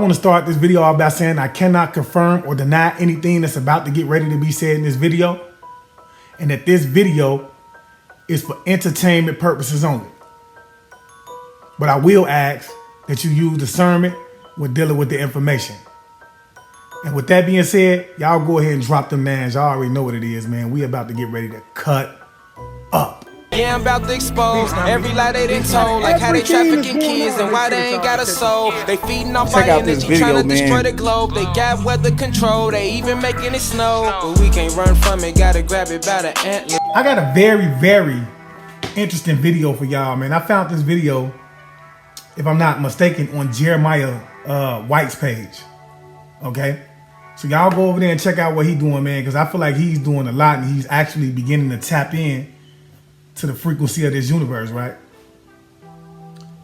I want to start this video off by saying I cannot confirm or deny anything that's about to get ready to be said in this video, and that this video is for entertainment purposes only. But I will ask that you use discernment when dealing with the information. And with that being said, y'all go ahead and drop them mans. Y'all already know what it is, man. We about to get ready to cut up. Yeah, I'm about to expose every lie they done told, like how they trafficking kids and why they ain't got a soul. They feeding off our energy, trying to destroy the globe. They got weather control, they even making it snow. But we can't run from it, gotta grab it by the antler. I got a very, very interesting video for y'all, man. I found this video, if I'm not mistaken, on Jeremiah White's page. Okay? So y'all go over there and check out what he's doing, man, because I feel like he's doing a lot and he's actually beginning to tap in to the frequency of this universe, right?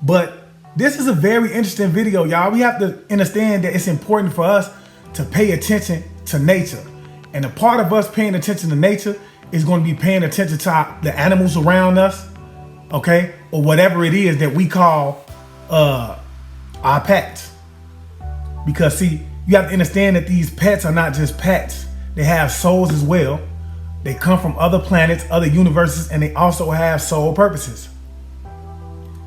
But this is a very interesting video, y'all. We have to understand that it's important for us to pay attention to nature. And a part of us paying attention to nature is going to be paying attention to the animals around us, okay? Or whatever it is that we call our pets. Because see, you have to understand that these pets are not just pets. They have souls as well. They come from other planets, other universes, and they also have soul purposes.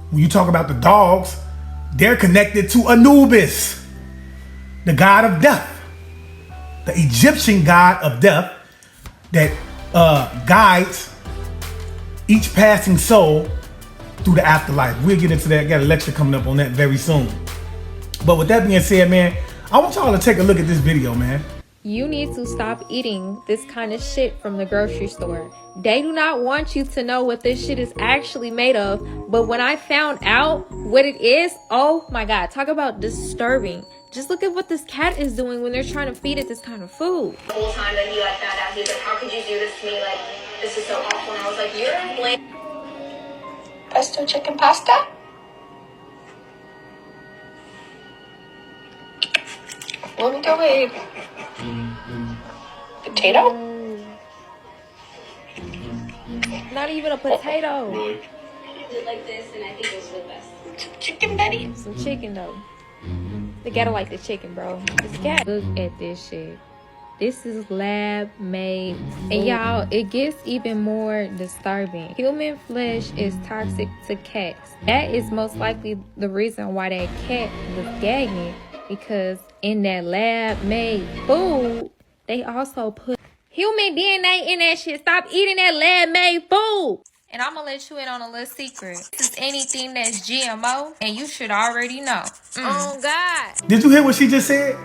When you talk about the dogs, they're connected to Anubis, the god of death, the Egyptian god of death that guides each passing soul through the afterlife. We'll get into that. I got a lecture coming up on that very soon. But with that being said, man, I want y'all to take a look at this video, man. You need to stop eating this kind of shit from the grocery store. They do not want you to know what this shit is actually made of. But when I found out what it is, oh my God, talk about disturbing. Just look at what this cat is doing when they're trying to feed it this kind of food. The whole time that he found out, he was like, how could you do this to me? Like, this is so awful. And I was like, you're lame. Pesto chicken pasta? Let me go eat. Potato? Not even a potato. Really? I did like this, and I think it was the best. Some chicken, Betty? Some chicken, though. They gotta like the chicken, bro. This cat. Look at this shit. This is lab made. And y'all, it gets even more disturbing. Human flesh is toxic to cats. That is most likely the reason why that cat was gagging. Because in that lab-made food, they also put human DNA in that shit. Stop eating that lab-made food. And I'm going to let you in on a little secret. This is anything that's GMO, and you should already know. Oh, God. Did you hear what she just said?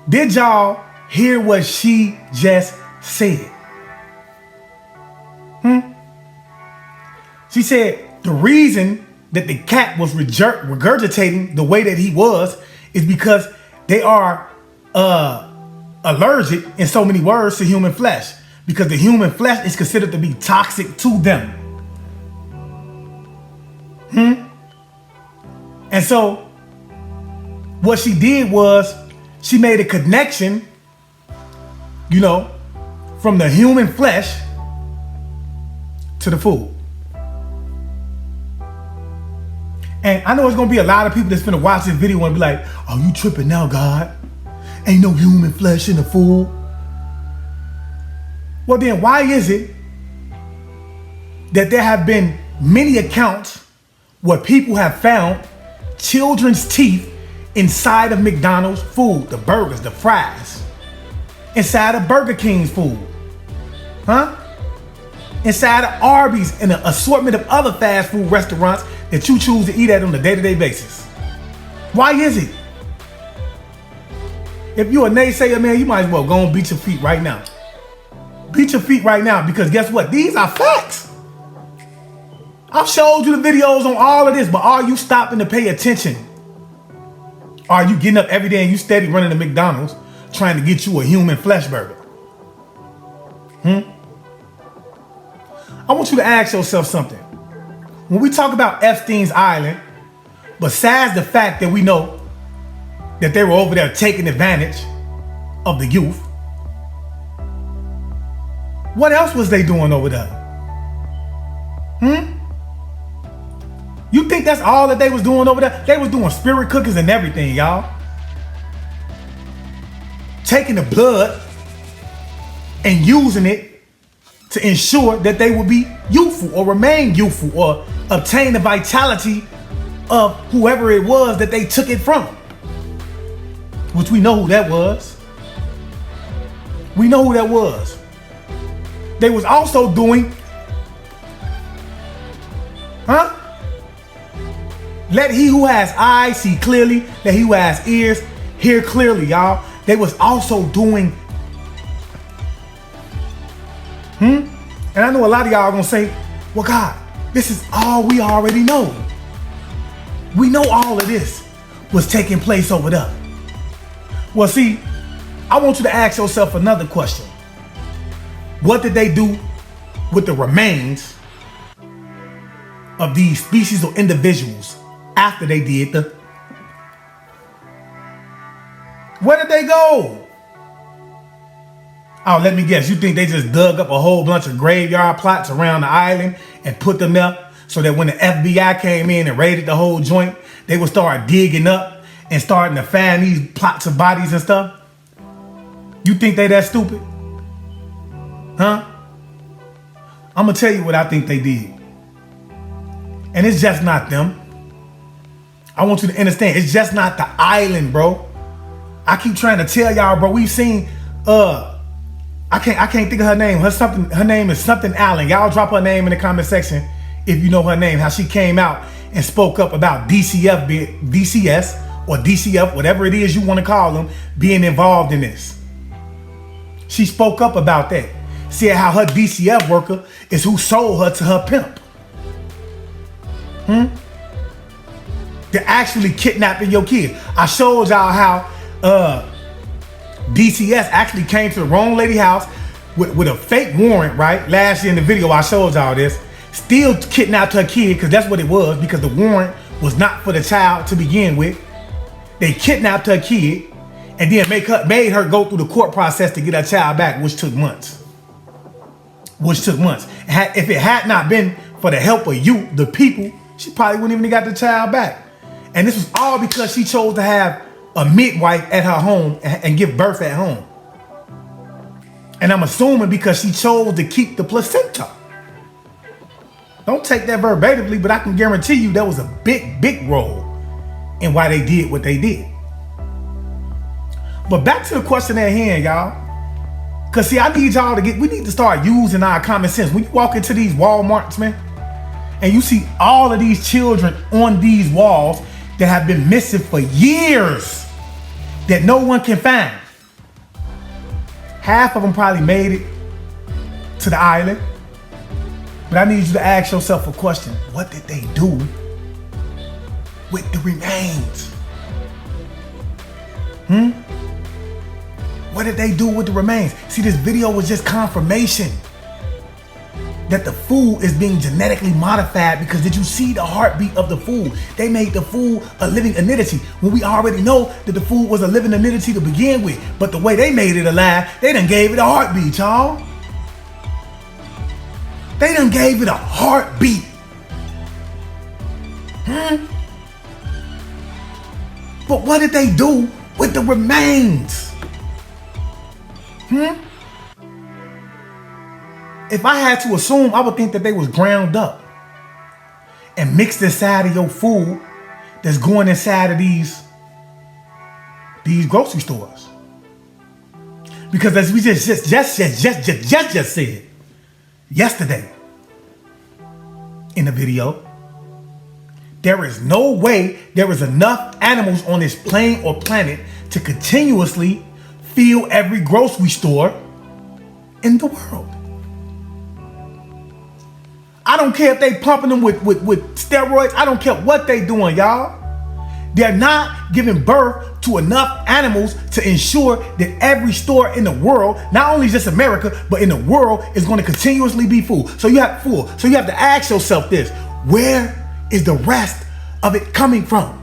Did y'all hear what she just said? She said the reason that the cat was regurgitating the way that he was is because they are allergic, in so many words, to human flesh, because the human flesh is considered to be toxic to them. And so what she did was she made a connection, you know, from the human flesh to the food. And I know it's gonna be a lot of people that's gonna watch this video and be like, oh, you tripping now, God? Ain't no human flesh in the food. Well then, why is it that there have been many accounts where people have found children's teeth inside of McDonald's food, the burgers, the fries, inside of Burger King's food, inside of Arby's and an assortment of other fast food restaurants that you choose to eat at on a day-to-day basis? Why is it? If you're a naysayer, man, you might as well go and beat your feet right now. Beat your feet right now, because guess what? These are facts. I've showed you the videos on all of this, but are you stopping to pay attention? Are you getting up every day and you steady running to McDonald's trying to get you a human flesh burger? I want you to ask yourself something. When we talk about Epstein's Island, besides the fact that we know that they were over there taking advantage of the youth, what else was they doing over there? You You think that's all that they was doing over there? They was doing spirit cookies and everything, y'all. Taking the blood and using it to ensure that they would be youthful or remain youthful or obtain the vitality of whoever it was that they took it from. Which we know who that was. We know who that was. They was also doing, let he who has eyes see clearly, let he who has ears hear clearly, y'all. They was also doing, and I know a lot of y'all are gonna say, well, God, this is all we already know. We know all of this was taking place over there. Well, see, I want you to ask yourself another question. What did they do with the remains of these species or individuals after they did the... Where did they go? Oh, let me guess. You think they just dug up a whole bunch of graveyard plots around the island and put them up so that when the FBI came in and raided the whole joint, they would start digging up and starting to find these plots of bodies and stuff? You think they that stupid? Huh? I'm gonna tell you what I think they did. And it's just not them. I want you to understand, it's just not the island, bro. I keep trying to tell y'all, bro. We've seen I can't think of her name. Her name is something Allen. Y'all drop her name in the comment section if you know her name. How she came out and spoke up about DCS or DCF, whatever it is you want to call them, being involved in this. She spoke up about that. Said how her DCF worker is who sold her to her pimp. They're actually kidnapping your kid. I showed y'all how DCS actually came to the wrong lady house with a fake warrant, right? Last year in the video I showed y'all this. Still kidnapped her kid, because that's what it was, because the warrant was not for the child to begin with. They kidnapped her kid and then made her go through the court process to get her child back, which took months. If it had not been for the help of you, the people, she probably wouldn't even have got the child back. And this was all because she chose to have a midwife at her home and give birth at home. And I'm assuming because she chose to keep the placenta. Don't take that verbatimly, but I can guarantee you there was a big role in why they did what they did. But back to the question at hand, y'all. Because see, I need y'all we need to start using our common sense. When you walk into these Walmarts, man, and you see all of these children on these walls that have been missing for years that no one can find. Half of them probably made it to the island. But I need you to ask yourself a question. What did they do with the remains? What did they do with the remains? See, this video was just confirmation that the food is being genetically modified, because did you see the heartbeat of the food? They made the food a living entity when we already know that the food was a living entity to begin with. But the way they made it alive, they done gave it a heartbeat, y'all. They done gave it a heartbeat. But what did they do with the remains? If I had to assume, I would think that they was ground up and mixed inside of your food that's going inside of these grocery stores. Because as we just said yesterday in the video, there is no way there is enough animals on this plane or planet to continuously fill every grocery store in the world. I don't care if they pumping them with steroids. I don't care what they doing, y'all. They're not giving birth to enough animals to ensure that every store in the world, not only just America, but in the world, is going to continuously be full. So you have to ask yourself this: where is the rest of it coming from?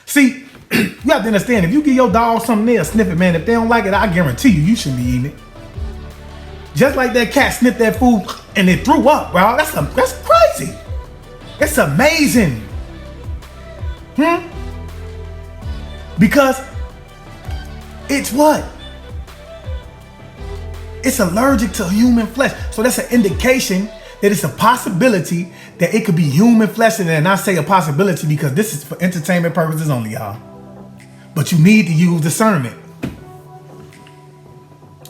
See, you have to understand, if you give your dog something there, sniff it, man. If they don't like it, I guarantee you shouldn't be eating it. Just like that cat sniffed that food and it threw up, bro. That's crazy. It's amazing. Because it's what? It's allergic to human flesh. So that's an indication that it's a possibility that it could be human flesh. And I say a possibility because this is for entertainment purposes only, y'all. But you need to use discernment.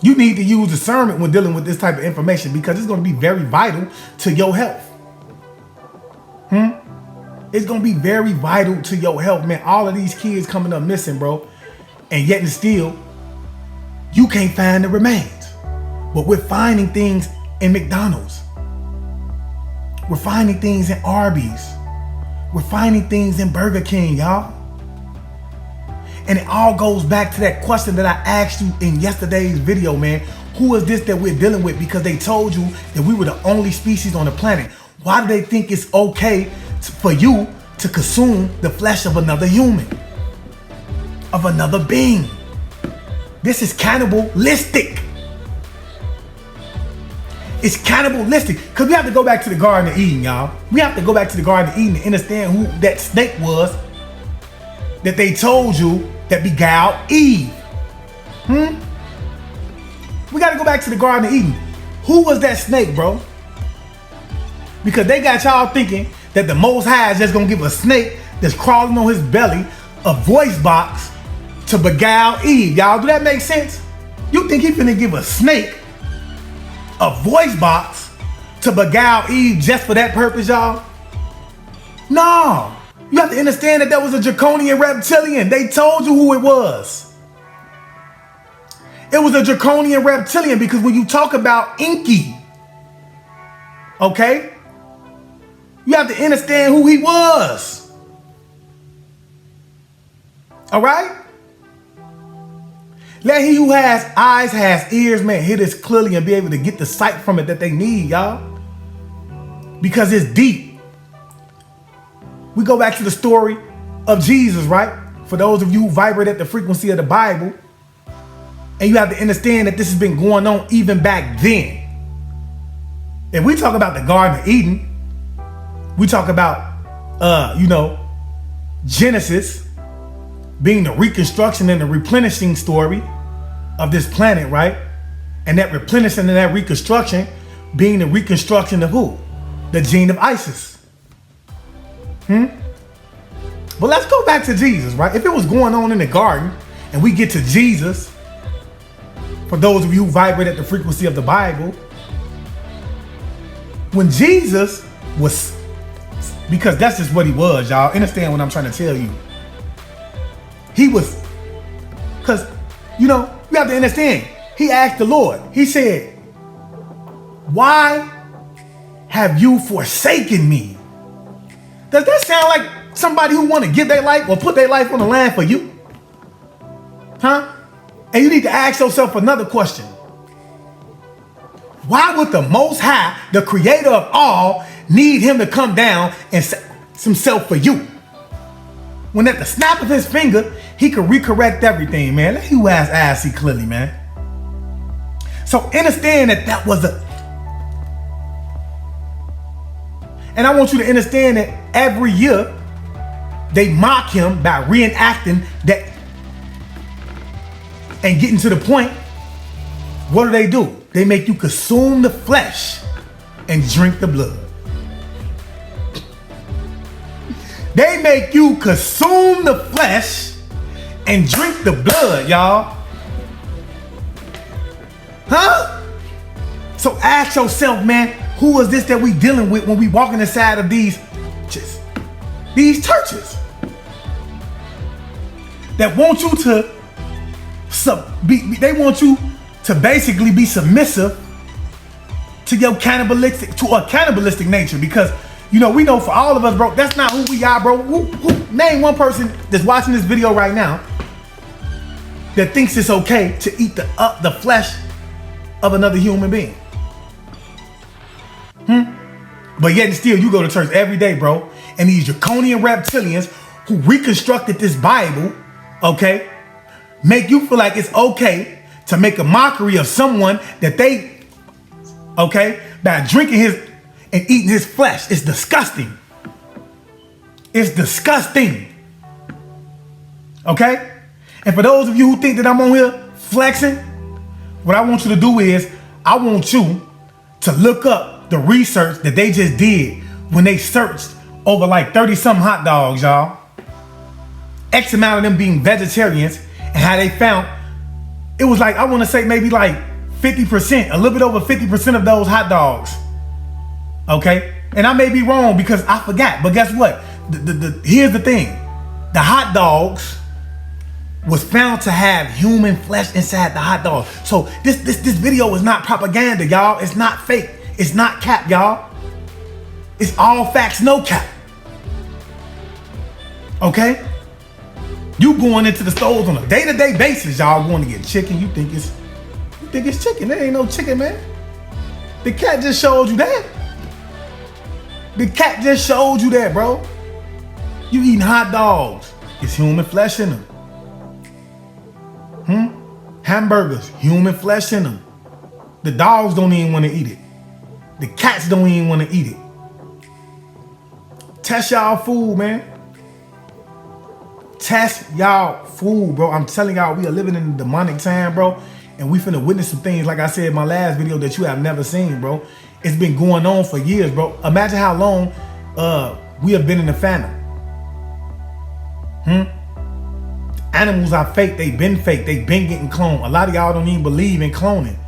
You need to use discernment when dealing with this type of information because it's going to be very vital to your health. It's going to be very vital to your health, man. All of these kids coming up missing, bro. And yet and still, you can't find the remains. But we're finding things in McDonald's. We're finding things in Arby's. We're finding things in Burger King, y'all. And it all goes back to that question that I asked you in yesterday's video, man. Who is this that we're dealing with? Because they told you that we were the only species on the planet. Why do they think it's okay for you to consume the flesh of another human? Of another being? This is cannibalistic. It's cannibalistic. Because we have to go back to the Garden of Eden, y'all. We have to go back to the Garden of Eden to understand who that snake was that they told you that beguiled Eve. We got to go back to the Garden of Eden. Who was that snake, bro? Because they got y'all thinking that the Most High is just going to give a snake that's crawling on his belly a voice box to beguile Eve. Y'all, do that make sense? You think he finna give a snake a voice box to beguile Eve just for that purpose, y'all? No. You have to understand that was a draconian reptilian. They told you who it was. It was a draconian reptilian because when you talk about Inky, okay, you have to understand who he was. All right? Let he who has eyes, has ears, man, hear this clearly and be able to get the sight from it that they need, y'all. Because it's deep. We go back to the story of Jesus, right? For those of you who vibrate at the frequency of the Bible, and you have to understand that this has been going on even back then. If we talk about the Garden of Eden, we talk about, Genesis being the reconstruction and the replenishing story of this planet, right? And that replenishing and that reconstruction being the reconstruction of who? The gene of Isis. But let's go back to Jesus, right? If it was going on in the garden and we get to Jesus, for those of you who vibrate at the frequency of the Bible, when Jesus was, because that's just what he was, y'all. Understand what I'm trying to tell you. He was, because, you have to understand, he asked the Lord, he said, why have you forsaken me? Does that sound like somebody who want to give their life or put their life on the line for you? Huh? And you need to ask yourself another question. Why would the Most High, the creator of all, need him to come down and sacrifice himself for you? When at the snap of his finger, he could recorrect everything, man. Let you ask eyes see clearly, man. So understand that was a... And I want you to understand that every year, they mock him by reenacting that and getting to the point. What do? They make you consume the flesh and drink the blood. They make you consume the flesh and drink the blood, y'all. Huh? So ask yourself, man, who is this that we dealing with when we walking inside of these churches? That want you to they want you to basically be submissive to a cannibalistic nature, because we know for all of us, bro, that's not who we are, bro. Name one person that's watching this video right now that thinks it's okay to eat the flesh of another human being. But yet and still, you go to church every day, bro, and these draconian reptilians who reconstructed this Bible, okay, make you feel like it's okay to make a mockery of someone that they okay, by drinking his and eating his flesh. It's disgusting. It's disgusting. Okay? And for those of you who think that I'm on here flexing, what I want you to do is, I want you to look up the research that they just did when they searched over like 30-something hot dogs, y'all. X amount of them being vegetarians, and how they found, it was like, I want to say maybe like 50%, a little bit over 50% of those hot dogs. Okay? And I may be wrong because I forgot, but guess what? Here's the thing. The hot dogs was found to have human flesh inside the hot dog. So this video is not propaganda, y'all. It's not fake. It's not cap, y'all. It's all facts, no cap. Okay? You going into the stores on a day-to-day basis, y'all going to get chicken. You think it's chicken. There ain't no chicken, man. The cat just showed you that. The cat just showed you that, bro. You eating hot dogs. It's human flesh in them. Hamburgers, human flesh in them. The dogs don't even want to eat it. The cats don't even want to eat it. Test y'all food, man. Test y'all food, bro. I'm telling y'all, we are living in a demonic time, bro. And we finna witness some things, like I said in my last video, that you have never seen, bro. It's been going on for years, bro. Imagine how long we have been in the famine. Animals are fake. They've been fake. They've been getting cloned. A lot of y'all don't even believe in cloning.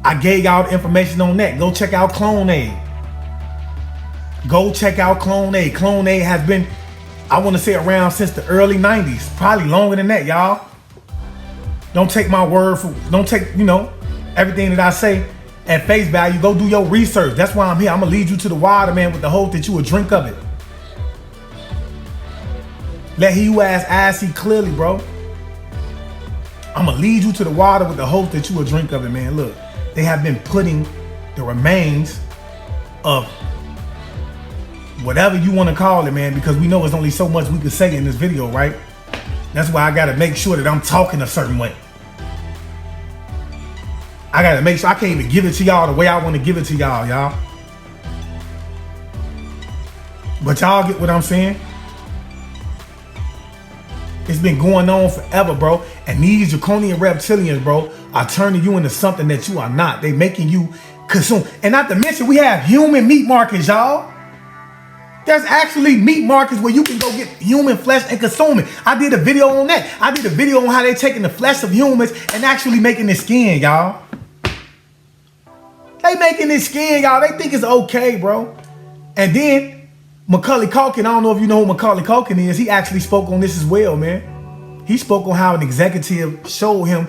I gave y'all the information on that. Go check out Clone Aid. Go check out Clone Aid. Clone Aid has been, I want to say, around since the early 90s. Probably longer than that, y'all. Don't take my word for, don't take, everything that I say at face value. Go do your research. That's why I'm here. I'm going to lead you to the water, man, with the hope that you will drink of it. Let he who has eyes see clearly, bro. I'm going to lead you to the water with the hope that you will drink of it, man. Look, they have been putting the remains of whatever you want to call it, man, because we know there's only so much we can say in this video, right? That's why I got to make sure that I'm talking a certain way. I got to make sure I can't even give it to y'all the way I want to give it to y'all. But y'all get what I'm saying? It's been going on forever, bro. And these draconian reptilians, bro, are turning you into something that you are not. They making you consume. And not to mention, we have human meat markets, y'all. There's actually meat markets where you can go get human flesh and consume it. I did a video on that. I did a video on how they taking the flesh of humans and actually making the skin, y'all. They making this skin, y'all. They think it's okay, bro. And then Macaulay Culkin, I don't know if you know who Macaulay Culkin is. He actually spoke on this as well, man. He spoke on how an executive showed him,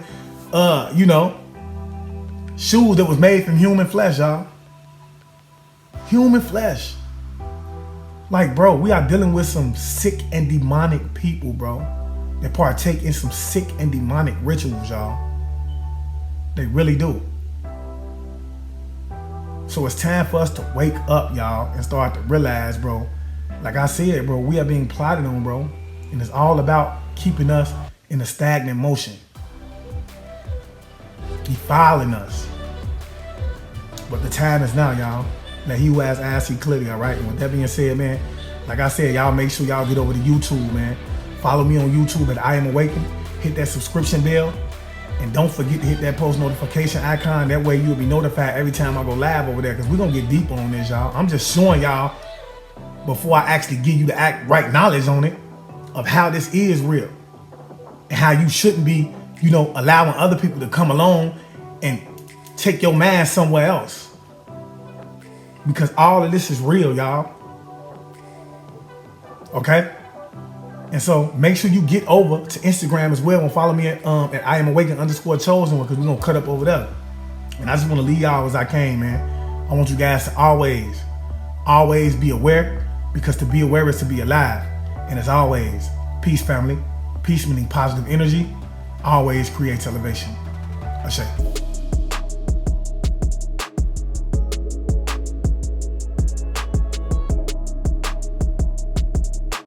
shoes that was made from human flesh, y'all. Human flesh. Like, bro, we are dealing with some sick and demonic people, bro. They partake in some sick and demonic rituals, y'all. They really do. So it's time for us to wake up, y'all, and start to realize, bro, like I said, bro, we are being plotted on, bro. And it's all about keeping us in a stagnant motion. Defiling us. But the time is now, y'all. Let he who has eyes see clearly, all right? And with that being said, man, like I said, y'all make sure y'all get over to YouTube, man. Follow me on YouTube at I Am Awakend. Hit that subscription bell. And don't forget to hit that post notification icon. That way you'll be notified every time I go live over there, because we're going to get deep on this, y'all. I'm just showing y'all before I actually give you the right knowledge on it of how this is real. And how you shouldn't be, allowing other people to come along and take your mind somewhere else. Because all of this is real, y'all. Okay? And so make sure you get over to Instagram as well and follow me at I Am Awakend _chosen one, because we're going to cut up over there. And I just want to leave y'all as I came, man. I want you guys to always be aware, because to be aware is to be alive. And as always, peace, family. Peace meaning positive energy always creates elevation. Ashe.